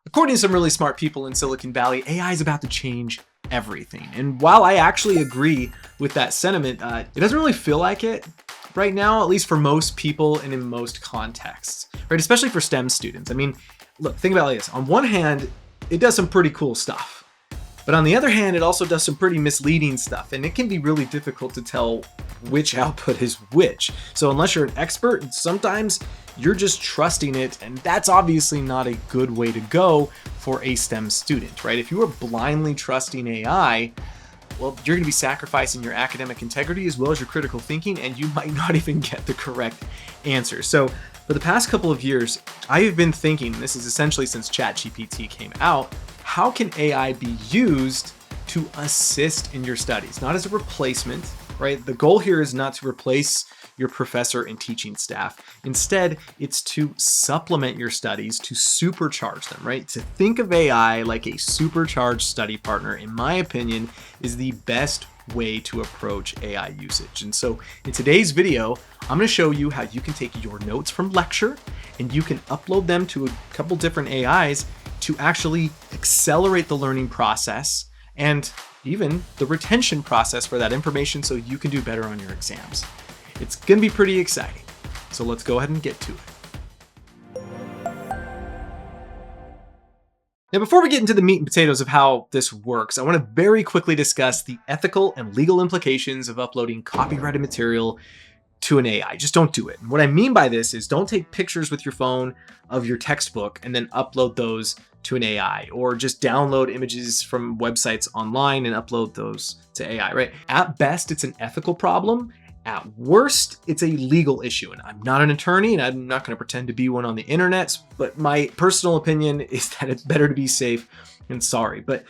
According to some really smart people in Silicon Valley, AI is about to change everything. And while I actually agree with that sentiment, it doesn't really feel like it right now, at least for most people and in most contexts, right? Especially for STEM students. I mean, look, think about it like this. On one hand, it does some pretty cool stuff. But on the other hand, it also does some pretty misleading stuff, and it can be really difficult to tell which output is which. So unless you're an expert, sometimes you're just trusting it, and that's obviously not a good way to go for a STEM student, right? If you are blindly trusting AI, well, you're gonna be sacrificing your academic integrity as well as your critical thinking, and you might not even get the correct answer. So for the past couple of years, I have been thinking, this is essentially since ChatGPT came out, how can AI be used to assist in your studies? Not as a replacement, right? The goal here is not to replace your professor and teaching staff. Instead, it's to supplement your studies, to supercharge them, right? To think of AI like a supercharged study partner, in my opinion, is the best way to approach AI usage. And so in today's video, I'm going to show you how you can take your notes from lecture and you can upload them to a couple different AIs to actually accelerate the learning process and even the retention process for that information so you can do better on your exams. It's going to be pretty exciting. So let's go ahead and get to it. Now, before we get into the meat and potatoes of how this works, I want to very quickly discuss the ethical and legal implications of uploading copyrighted material to an AI. Just don't do it. And what I mean by this is don't take pictures with your phone of your textbook and then upload those to an AI, or just download images from websites online and upload those to AI, right? At best, it's an ethical problem. At worst, it's a legal issue. And I'm not an attorney and I'm not going to pretend to be one on the internet, but my personal opinion is that it's better to be safe than sorry. But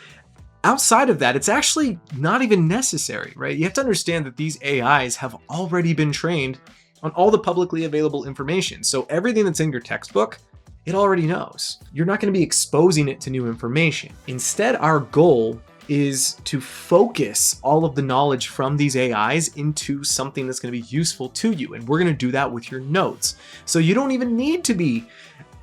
outside of that, it's actually not even necessary, right? You have to understand that these AIs have already been trained on all the publicly available information. So everything that's in your textbook, it already knows. You're not going to be exposing it to new information. Instead, our goal is to focus all of the knowledge from these AIs into something that's going to be useful to you. And we're going to do that with your notes. So you don't even need to be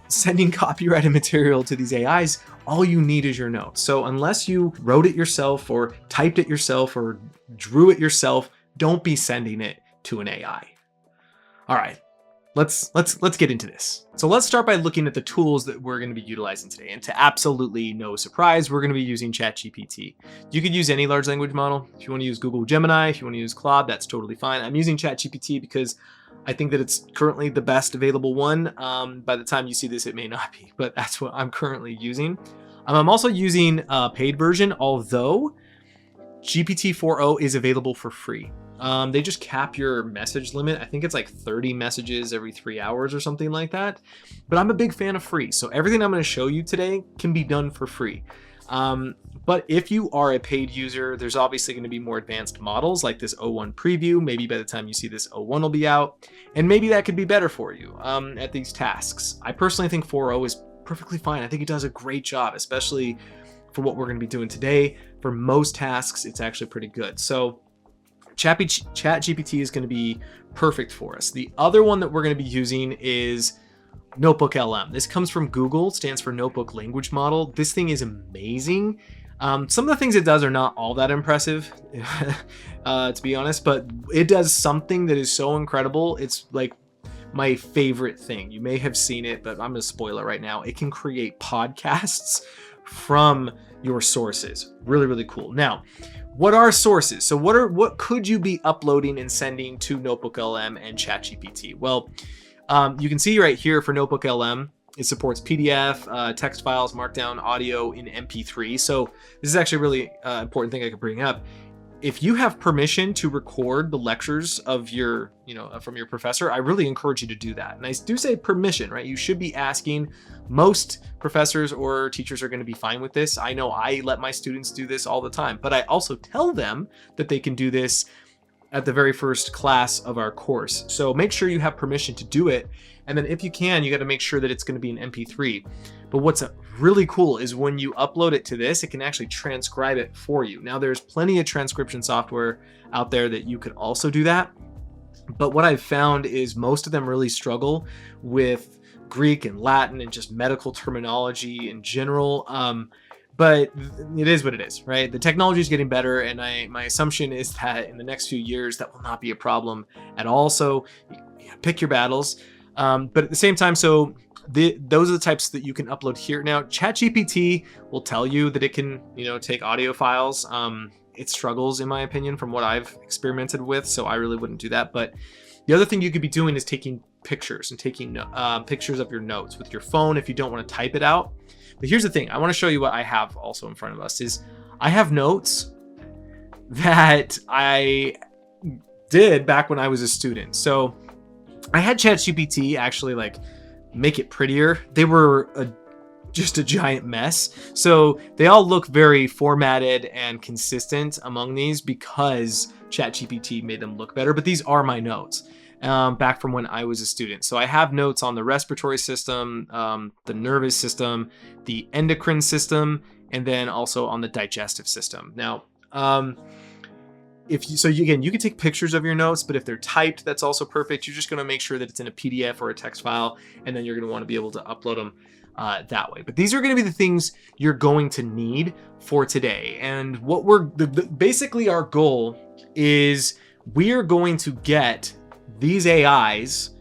sending copyrighted material to these AIs. All you need is your notes. So unless you wrote it yourself or typed it yourself or drew it yourself, don't be sending it to an AI. All right. Let's get into this. So let's start by looking at the tools that we're going to be utilizing today. And to absolutely no surprise, we're going to be using ChatGPT. You could use any large language model. If you want to use Google Gemini, if you want to use Claude, that's totally fine. I'm using ChatGPT because I think that it's currently the best available one. By the time you see this, it may not be, but that's what I'm currently using. I'm also using a paid version, although GPT 4o is available for free. They just cap your message limit. I think it's like 30 messages every 3 hours or something like that. But I'm a big fan of free. So everything I'm going to show you today can be done for free. But if you are a paid user, there's obviously going to be more advanced models like this O1 preview. Maybe by the time you see this, O1 will be out. And maybe that could be better for you at these tasks. I personally think 4o is perfectly fine. I think it does a great job, especially for what we're going to be doing today. For most tasks, it's actually pretty good. So ChatGPT is going to be perfect for us. The other one that we're going to be using is NotebookLM. This comes from Google, stands for Notebook Language Model. This thing is amazing. Some of the things it does are not all that impressive, to be honest, but it does something that is so incredible. It's like my favorite thing. You may have seen it, but I'm going to spoil it right now. It can create podcasts from your sources. Really, really cool. Now, what are sources? So what could you be uploading and sending to NotebookLM and ChatGPT? Well, you can see right here for NotebookLM, it supports PDF, text files, Markdown, audio in MP3. So this is actually a really important thing I could bring up. If you have permission to record the lectures of your, from your professor, I really encourage you to do that. And I do say permission, right? You should be asking. Most professors or teachers are going to be fine with this. I know I let my students do this all the time, but I also tell them that they can do this at the very first class of our course. So make sure you have permission to do it. And then if you can, you got to make sure that it's going to be an MP3. But what's really cool is when you upload it to this, it can actually transcribe it for you. Now there's plenty of transcription software out there that you could also do that. But what I've found is most of them really struggle with Greek and Latin and just medical terminology in general. But it is what it is, right? The technology is getting better, and my assumption is that in the next few years, that will not be a problem at all. So pick your battles. But at the same time, so those are the types that you can upload here. Now, ChatGPT will tell you that it can, take audio files. It struggles, in my opinion, from what I've experimented with, so I really wouldn't do that. But the other thing you could be doing is taking pictures and taking pictures of your notes with your phone if you don't want to type it out. But here's the thing. I want to show you what I have also in front of us is I have notes that I did back when I was a student. So I had ChatGPT actually make it prettier. They were just a giant mess. So they all look very formatted and consistent among these because ChatGPT made them look better. But these are my notes back from when I was a student. So I have notes on the respiratory system, the nervous system, the endocrine system, and then also on the digestive system. Now, you can take pictures of your notes, but if they're typed, that's also perfect. You're just going to make sure that it's in a PDF or a text file, and then you're going to want to be able to upload them that way. But these are going to be the things you're going to need for today. And what basically our goal is we are going to get these AIs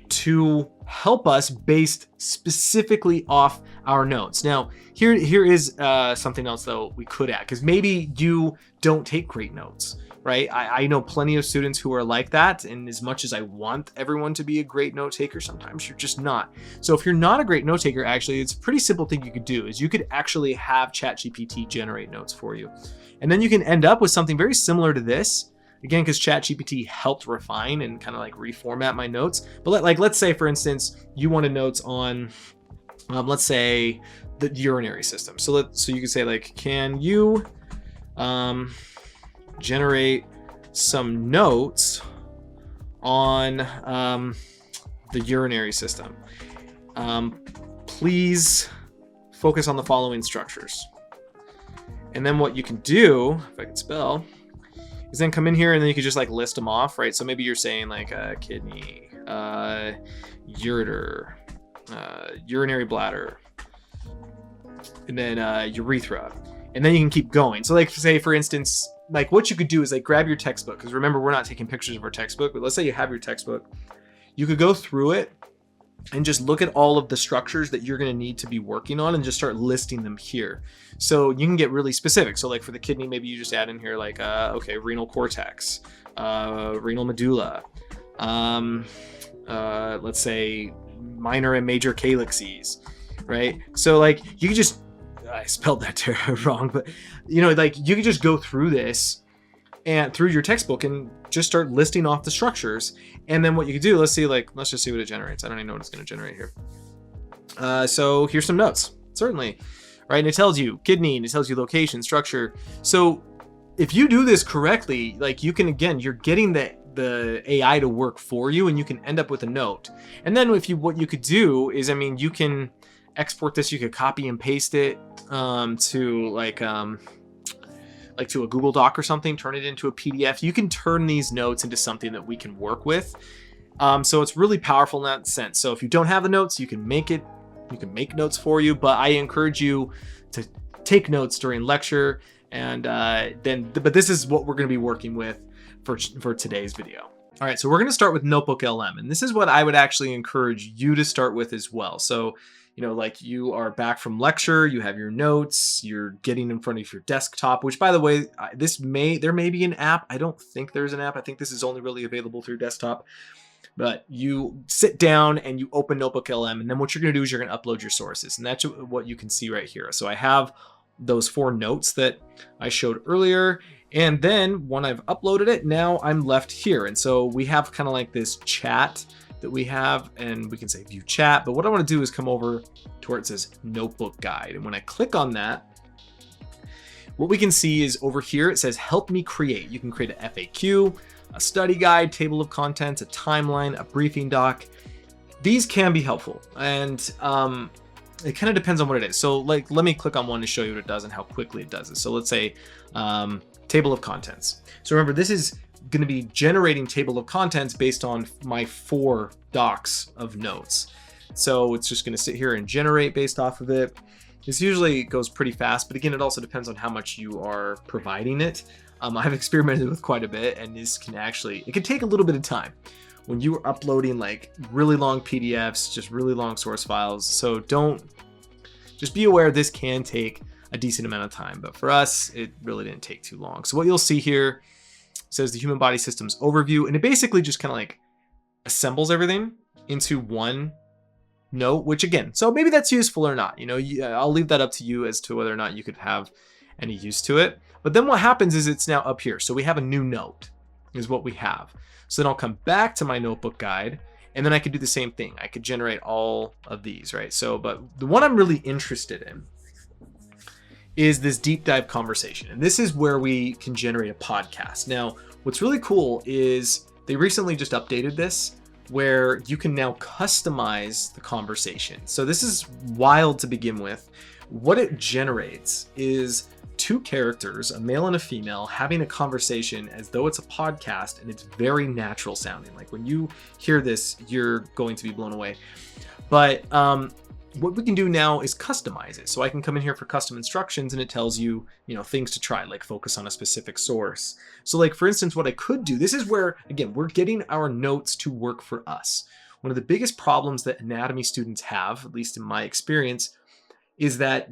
to help us based specifically off our notes. Now, here is something else though we could add, because maybe you don't take great notes, right? I know plenty of students who are like that, and as much as I want everyone to be a great note taker, sometimes you're just not. So if you're not a great note taker, actually, it's a pretty simple thing you could do is you could actually have ChatGPT generate notes for you. And then you can end up with something very similar to this. Again, because ChatGPT helped refine and kind of reformat my notes. But let's say, for instance, you wanted notes on, let's say, the urinary system. So you could say can you generate some notes on the urinary system? Please focus on the following structures. And then what you can do, if I can spell, is then come in here and then you could just list them off, right? So maybe you're saying kidney, ureter, urinary bladder, and then urethra. And then you can keep going. So say for instance, what you could do is grab your textbook, because remember, we're not taking pictures of our textbook, but let's say you have your textbook. You could go through it and just look at all of the structures that you're going to need to be working on and just start listing them here. So you can get really specific. So for the kidney, maybe you just add in here okay, renal cortex, renal medulla, let's say minor and major calyxes, right? So you can just, I spelled that wrong, but you can just go through this and through your textbook and just start listing off the structures. And then what you could do, let's just see what it generates. I don't even know what it's going to generate here. So here's some notes, certainly, right? And it tells you kidney, and it tells you location, structure. So if you do this correctly, you can, again, you're getting the AI to work for you, and you can end up with a note. And then what you could do is, you can export this, you could copy and paste it to a Google Doc or something, turn it into a PDF. You can turn these notes into something that we can work with. So it's really powerful in that sense. So if you don't have the notes, you can make notes for you, but I encourage you to take notes during lecture. And but this is what we're going to be working with for today's video. All right, so we're going to start with NotebookLM, and this is what I would actually encourage you to start with as well. So you are back from lecture, you have your notes, you're getting in front of your desktop, which, by the way, there may be an app. I don't think there's an app. I think this is only really available through desktop. But you sit down and you open NotebookLM, and then what you're going to do is you're going to upload your sources, and that's what you can see right here. So I have those 4 notes that I showed earlier, and then when I've uploaded it, now I'm left here. And so we have kind of this chat that we have, and we can say view chat, but what I want to do is come over to where it says notebook guide. And when I click on that, what we can see is over here, it says help me create. You can create an FAQ, a study guide, table of contents, a timeline, a briefing doc. These can be helpful, and it kind of depends on what it is. So let me click on one to show you what it does and how quickly it does it. So let's say table of contents. So remember, this is going to be generating table of contents based on my 4 docs of notes. So it's just going to sit here and generate based off of it. This usually goes pretty fast, but again, it also depends on how much you are providing it. I've experimented with quite a bit, and this can actually, it can take a little bit of time when you are uploading like really long PDFs, just really long source files. So just be aware this can take a decent amount of time, but for us, it really didn't take too long. So what you'll see here says the human body systems overview, and it basically just kind of like assembles everything into one note, which again, so maybe that's useful or not. I'll leave that up to you as to whether or not you could have any use to it. But then what happens is it's now up here. So we have a new note is what we have. So then I'll come back to my notebook guide, and then I could do the same thing. I could generate all of these, right? So, but the one I'm really interested in is this deep dive conversation. And this is where we can generate a podcast. Now, what's really cool is they recently just updated this where you can now customize the conversation. So this is wild to begin with. What it generates is two characters, a male and a female, having a conversation as though it's a podcast, and it's very natural sounding. Like when you hear this, you're going to be blown away. But what we can do now is customize it. So I can come in here for custom instructions, and it tells you, things to try, like focus on a specific source. So like, for instance, what I could do, this is where, again, we're getting our notes to work for us. One of the biggest problems that anatomy students have, at least in my experience, is that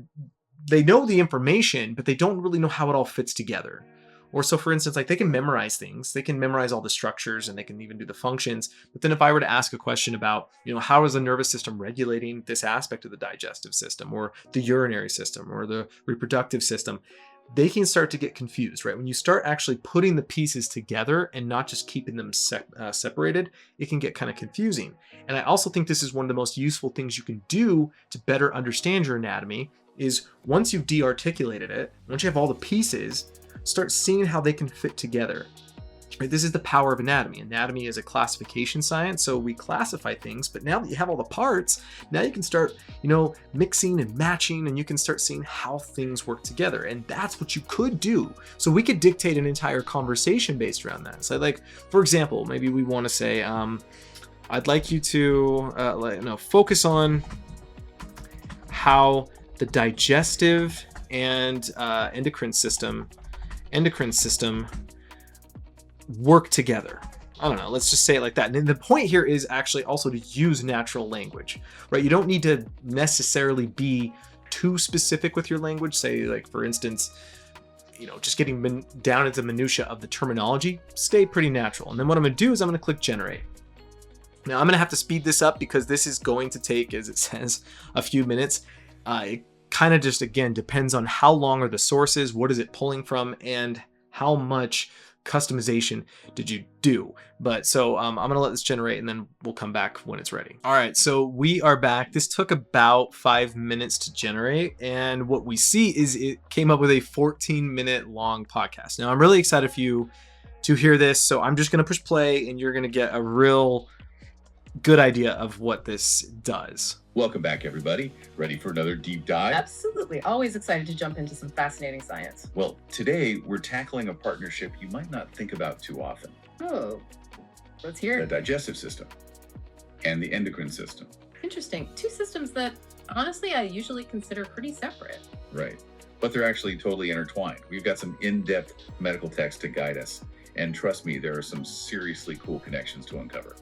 they know the information, but they don't really know how it all fits together. Or so, for instance, like they can memorize things, they can memorize all the structures, and they can even do the functions. But then if I were to ask a question about, how is the nervous system regulating this aspect of the digestive system, or the urinary system, or the reproductive system, they can start to get confused, right? When you start actually putting the pieces together and not just keeping them separated, it can get kind of confusing. And I also think this is one of the most useful things you can do to better understand your anatomy is once you've de-articulated it, once you have all the pieces, start seeing how they can fit together. Right? This is the power of anatomy. Anatomy is a classification science, so we classify things, but now that you have all the parts, now you can start, mixing and matching, and you can start seeing how things work together. And that's what you could do. So we could dictate an entire conversation based around that. So like, for example, maybe we want to say, I'd like you to focus on how the digestive and endocrine system work together. I don't know, let's just say it like that. And the point here is actually also to use natural language, right? You don't need to necessarily be too specific with your language. Say like, for instance, just getting down into the minutia of the terminology, stay pretty natural. And then what I'm gonna do is I'm gonna click generate. Now I'm gonna have to speed this up because this is going to take, as it says, a few minutes. It kind of just, again, depends on how long are the sources, what is it pulling from, and how much customization did you do. But so I'm gonna let this generate, and then we'll come back when it's ready. All right, so we are back. This took about 5 minutes to generate, and what we see is it came up with a 14-minute long podcast. Now I'm really excited for you to hear this, so I'm just gonna push play, and you're gonna get a real good idea of what this does. Welcome back, everybody. Ready for another deep dive? Absolutely. Always excited to jump into some fascinating science. Well, today we're tackling a partnership you might not think about too often. Oh, let's hear The it. digestive system and the endocrine system. Interesting. Two systems that, honestly, I usually consider pretty separate. Right. But they're actually totally intertwined. We've got some in-depth medical text to guide us. And trust me, there are some seriously cool connections to uncover.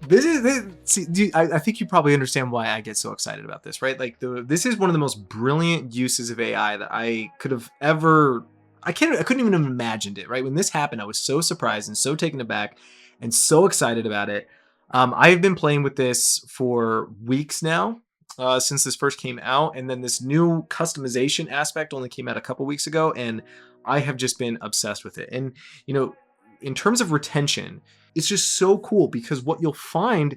I think you probably understand why I get so excited about this, right? Like this is one of the most brilliant uses of AI that I could have ever, I couldn't even have imagined it, right? When this happened, I was so surprised and so taken aback and so excited about it. I've been playing with this for weeks now, since this first came out. And then this new customization aspect only came out a couple weeks ago, and I have just been obsessed with it. And, in terms of retention, it's just so cool because what you'll find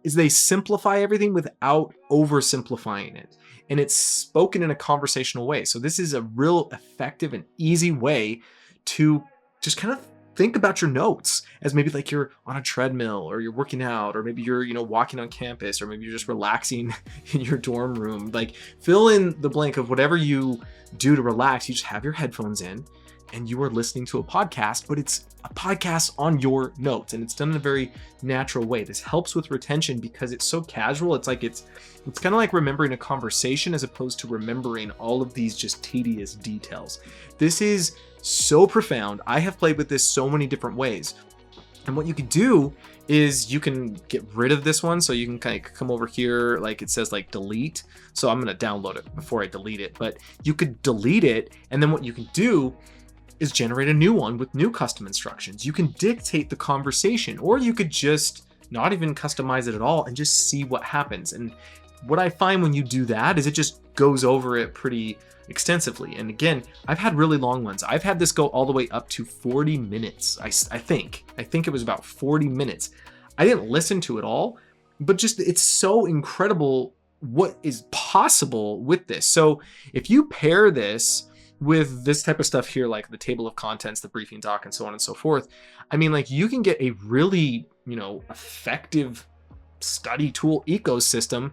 is they simplify everything without oversimplifying it. And it's spoken in a conversational way. So this is a real effective and easy way to just kind of think about your notes as maybe like you're on a treadmill, or you're working out, or maybe you're, walking on campus, or maybe you're just relaxing in your dorm room. Like fill in the blank of whatever you do to relax. You just have your headphones in, and you are listening to a podcast, but it's a podcast on your notes and it's done in a very natural way. This helps with retention because it's so casual. It's kind of like remembering a conversation as opposed to remembering all of these just tedious details. This is so profound. I have played with this so many different ways. And what you can do is you can get rid of this one. So you can kind of come over here, like it says like delete. So I'm going to download it before I delete it, but you could delete it. And then what you can do is generate a new one with new custom instructions. You can dictate the conversation, or you could just not even customize it at all and just see what happens. And what I find when you do that is it just goes over it pretty extensively. And again, I've had really long ones. I've had this go all the way up to 40 minutes. I think it was about 40 minutes. I didn't listen to it all, but just it's so incredible what is possible with this. So if you pair this with this type of stuff here, like the table of contents, the briefing doc, and so on and so forth, I mean, like you can get a really, effective study tool ecosystem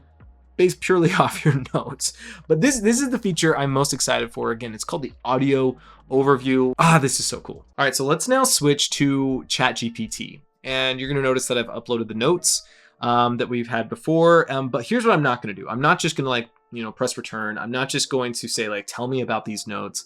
based purely off your notes. But this is the feature I'm most excited for. Again, it's called the audio overview. This is so cool. All right, so let's now switch to ChatGPT. And you're gonna notice that I've uploaded the notes that we've had before. But here's what I'm not gonna do. I'm not just gonna press return. I'm not just going to say tell me about these notes,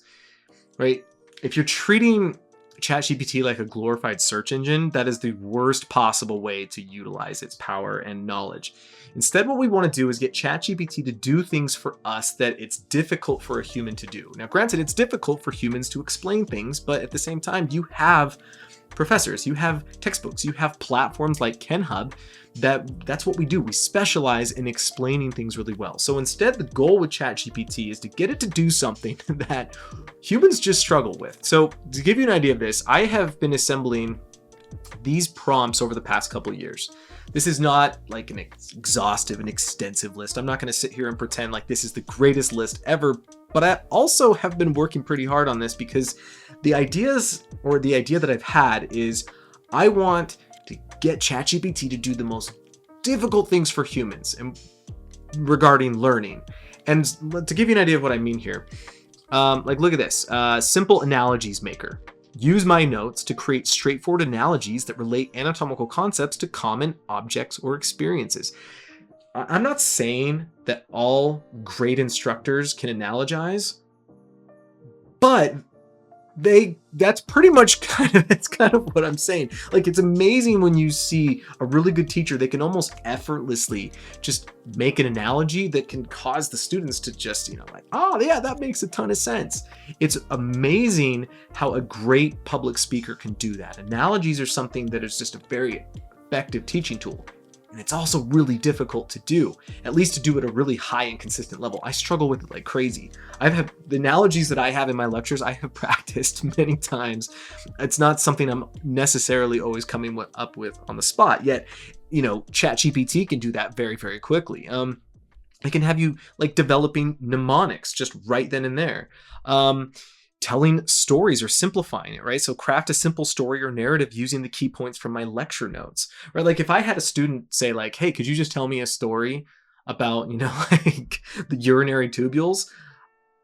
right? If you're treating ChatGPT like a glorified search engine, that is the worst possible way to utilize its power and knowledge. Instead, what we want to do is get ChatGPT to do things for us that it's difficult for a human to do. Now, granted, it's difficult for humans to explain things, but at the same time, you have professors, you have textbooks, you have platforms like Kenhub that's what we do. We specialize in explaining things really well. So instead, the goal with ChatGPT is to get it to do something that humans just struggle with. So to give you an idea of this, I have been assembling these prompts over the past couple of years. This is not like an exhaustive and extensive list. I'm not going to sit here and pretend like this is the greatest list ever, but I also have been working pretty hard on this because the idea that I've had is I want to get ChatGPT to do the most difficult things for humans and regarding learning. And to give you an idea of what I mean here, look at this, simple analogies maker. Use my notes to create straightforward analogies that relate anatomical concepts to common objects or experiences. I'm not saying that all great instructors can analogize, but that's pretty much kind of what I'm saying. Like, it's amazing when you see a really good teacher, they can almost effortlessly just make an analogy that can cause the students to just, oh yeah, that makes a ton of sense. It's amazing how a great public speaker can do that. Analogies are something that is just a very effective teaching tool. And it's also really difficult to do, at least to do at a really high and consistent level. I struggle with it like crazy. The analogies that I have in my lectures, I have practiced many times. It's not something I'm necessarily always coming up with on the spot, yet, ChatGPT can do that very, very quickly. It can have you developing mnemonics just right then and there. Telling stories or simplifying it, right? So craft a simple story or narrative using the key points from my lecture notes, right? Like if I had a student say hey, could you just tell me a story about, the urinary tubules?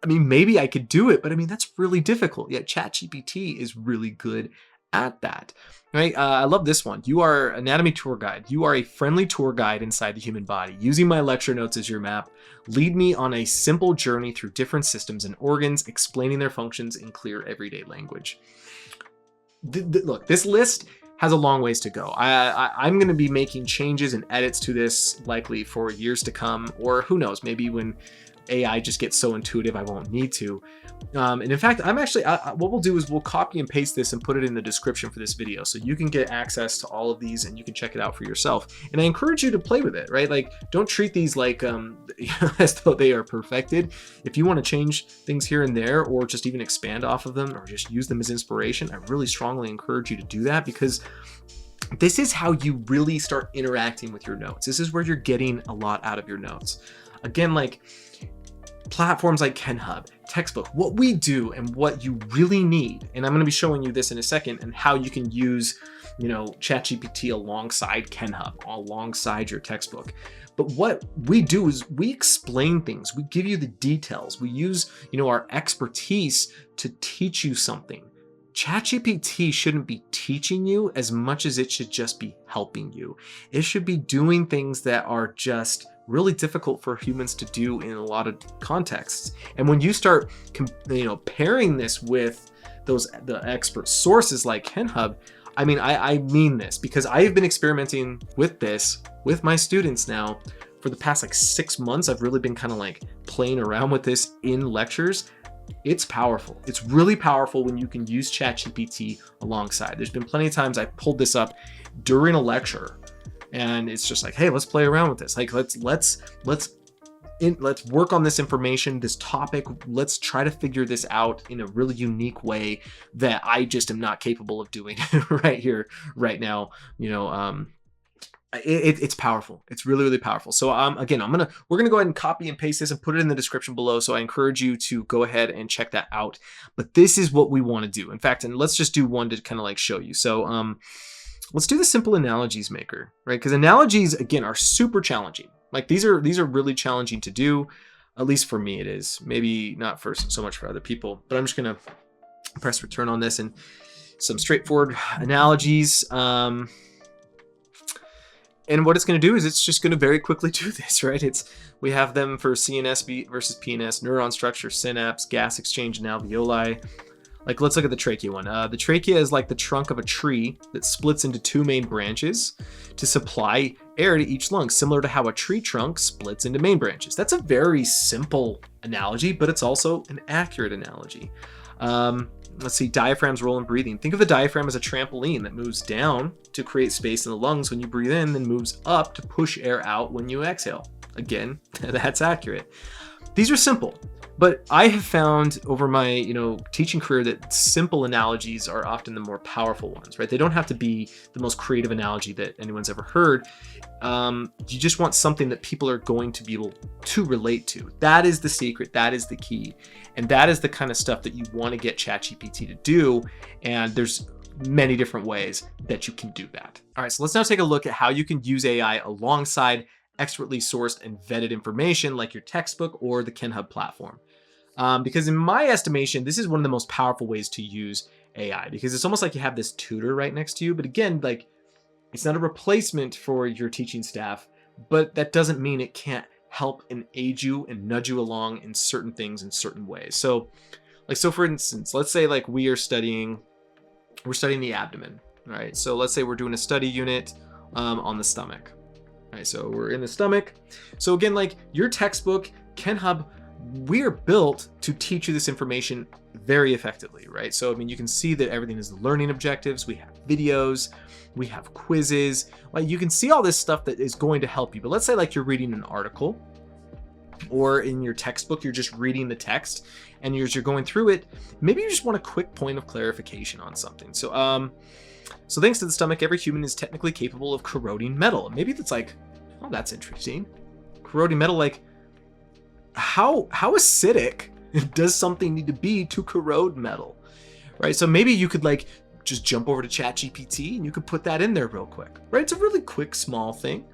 I mean, maybe I could do it, but I mean, that's really difficult. Yet ChatGPT is really good at that, right? I love this one. You are anatomy tour guide. You are a friendly tour guide inside the human body. Using my lecture notes as your map, lead me on a simple journey through different systems and organs, explaining their functions in clear everyday language. Look, this list has a long ways to go. I'm going to be making changes and edits to this likely for years to come, or who knows, maybe when AI just gets so intuitive I won't need to. And in fact, what we'll do is we'll copy and paste this and put it in the description for this video so you can get access to all of these and you can check it out for yourself. And I encourage you to play with it, right? Like, don't treat these as though they are perfected. If you want to change things here and there, or just even expand off of them, or just use them as inspiration, I really strongly encourage you to do that, because this is how you really start interacting with your notes. This is where you're getting a lot out of your notes. Again, platforms like Kenhub, textbook, what we do and what you really need. And I'm going to be showing you this in a second, and how you can use, ChatGPT alongside Kenhub, alongside your textbook. But what we do is we explain things. We give you the details. We use, our expertise to teach you something. ChatGPT shouldn't be teaching you as much as it should just be helping you. It should be doing things that are just really difficult for humans to do in a lot of contexts. And when you start, pairing this with the expert sources like Kenhub, I mean this because I have been experimenting with this with my students now for the past like 6 months. I've really been kind of like playing around with this in lectures. It's powerful. It's really powerful when you can use ChatGPT alongside. There's been plenty of times I pulled this up during a lecture, and it's just like, hey, let's play around with this. Like, let's work on this information, this topic. Let's try to figure this out in a really unique way that I just am not capable of doing right here, right now. It's powerful. It's really, really powerful. So again, we're gonna go ahead and copy and paste this and put it in the description below. So I encourage you to go ahead and check that out. But this is what we want to do. In fact, and let's just do one to kind of like show you. So let's do the simple analogies maker, right? Because analogies again are super challenging. Like these are really challenging to do. At least for me, it is. Maybe not for so much for other people. But I'm just gonna press return on this and some straightforward analogies. And what it's going to do is it's just going to very quickly do this, right? We have them for CNS versus PNS, neuron structure, synapse, gas exchange, and alveoli. Like, let's look at the trachea one. The trachea is like the trunk of a tree that splits into 2 main branches to supply air to each lung, similar to how a tree trunk splits into main branches. That's a very simple analogy, but it's also an accurate analogy. Let's see, diaphragm's role in breathing. Think of the diaphragm as a trampoline that moves down to create space in the lungs when you breathe in, then moves up to push air out when you exhale. Again, that's accurate. These are simple, but I have found over my teaching career that simple analogies are often the more powerful ones, right? They don't have to be the most creative analogy that anyone's ever heard. You just want something that people are going to be able to relate to. That is the secret. That is the key. And that is the kind of stuff that you want to get ChatGPT to do. And there's many different ways that you can do that. All right, so let's now take a look at how you can use AI alongside expertly sourced and vetted information like your textbook or the Kenhub platform. Because in my estimation, this is one of the most powerful ways to use AI because it's almost like you have this tutor right next to you. But again, like it's not a replacement for your teaching staff, but that doesn't mean it can't help and aid you and nudge you along in certain things in certain ways. So for instance, let's say like we're studying the abdomen, right? So let's say we're doing a study unit on the stomach. All right, so we're in the stomach. So again, like your textbook, Kenhub, we're built to teach you this information very effectively, right? So, I mean, you can see that everything is the learning objectives. We have videos, we have quizzes. Like you can see all this stuff that is going to help you. But let's say like you're reading an article or in your textbook, you're just reading the text and as you're going through it, maybe you just want a quick point of clarification on something. So thanks to the stomach, every human is technically capable of corroding metal. Maybe that's like, oh, that's interesting. Corroding metal, like how acidic does something need to be to corrode metal, right? So maybe you could like just jump over to ChatGPT and you could put that in there real quick, right? It's a really quick, small thing,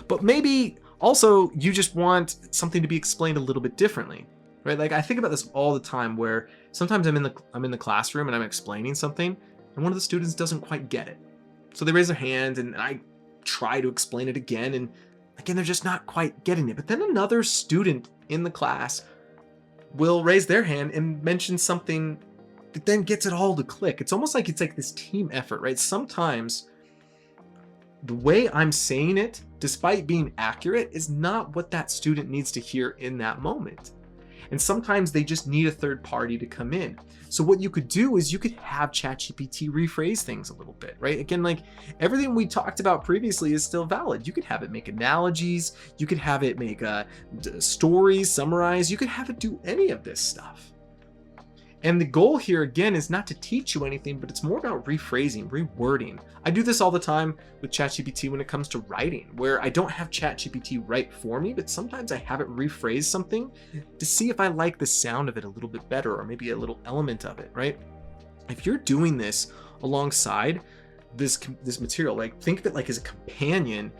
but maybe also you just want something to be explained a little bit differently, right? Like I think about this all the time where sometimes I'm in the classroom and I'm explaining something and one of the students doesn't quite get it. So they raise their hand and I try to explain it again. And again, they're just not quite getting it. But then another student in the class will raise their hand and mention something that then gets it all to click. It's almost like it's like this team effort, right? Sometimes the way I'm saying it, despite being accurate, is not what that student needs to hear in that moment. And sometimes they just need a third party to come in. So what you could do is you could have ChatGPT rephrase things a little bit, right? Again, like everything we talked about previously is still valid. You could have it make analogies. You could have it make stories, summarize. You could have it do any of this stuff. And the goal here, again, is not to teach you anything, but it's more about rephrasing, rewording. I do this all the time with ChatGPT when it comes to writing, where I don't have ChatGPT write for me, but sometimes I have it rephrase something to see if I like the sound of it a little bit better, or maybe a little element of it, right? If you're doing this alongside this material, like think of it like as a companion,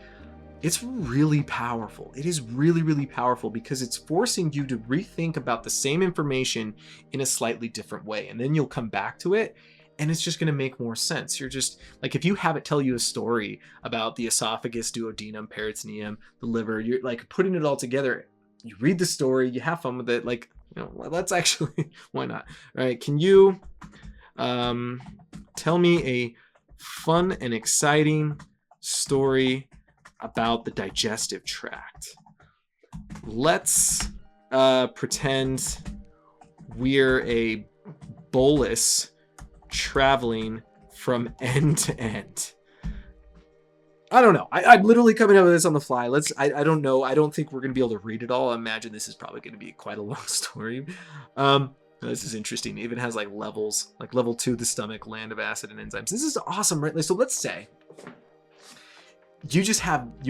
it's really powerful. It is really, really powerful because it's forcing you to rethink about the same information in a slightly different way. And then you'll come back to it and it's just going to make more sense. You're just like, if you have it tell you a story about the esophagus, duodenum, peritoneum, the liver, you're like putting it all together. You read the story, you have fun with it. Like, let's actually, why not? All right. Can you tell me a fun and exciting story about the digestive tract? Let's pretend we're a bolus traveling from end to end. I don't know. I'm literally coming up with this on the fly. I don't know. I don't think we're going to be able to read it all. I imagine this is probably going to be quite a long story. This is interesting. It even has like levels, like level 2, the stomach, land of acid and enzymes. This is awesome, right? So let's say you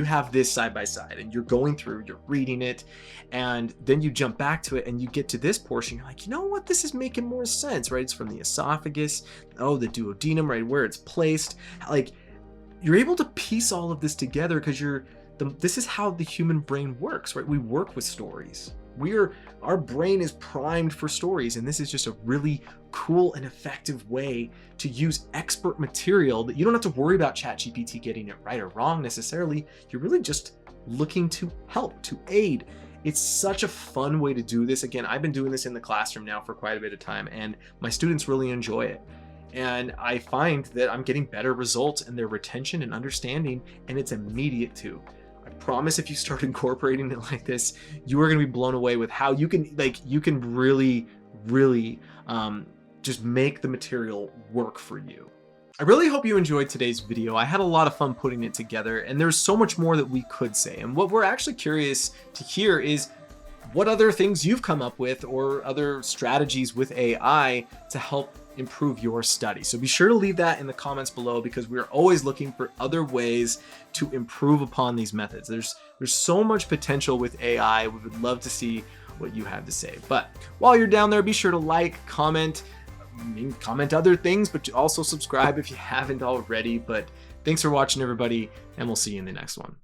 have this side by side and you're going through, you're reading it, and then you jump back to it and you get to this portion. You're like, you know what? This is making more sense, right? It's from the esophagus. Oh, the duodenum, right? Where it's placed. Like, you're able to piece all of this together because this is how the human brain works, right? We work with stories. Our brain is primed for stories, and this is just a really cool and effective way to use expert material that you don't have to worry about ChatGPT getting it right or wrong necessarily. You're really just looking to help, to aid. It's such a fun way to do this. Again, I've been doing this in the classroom now for quite a bit of time, and my students really enjoy it. And I find that I'm getting better results in their retention and understanding, and it's immediate too. I promise if you start incorporating it like this, you are going to be blown away with how you can really just make the material work for you. I really hope you enjoyed today's video. I had a lot of fun putting it together, and there's so much more that we could say. And what we're actually curious to hear is what other things you've come up with or other strategies with AI to help improve your study. So be sure to leave that in the comments below, because we're always looking for other ways to improve upon these methods. There's so much potential with AI. We would love to see what you have to say. But while you're down there, be sure to like, comment other things, but also subscribe if you haven't already. But thanks for watching, everybody, and we'll see you in the next one.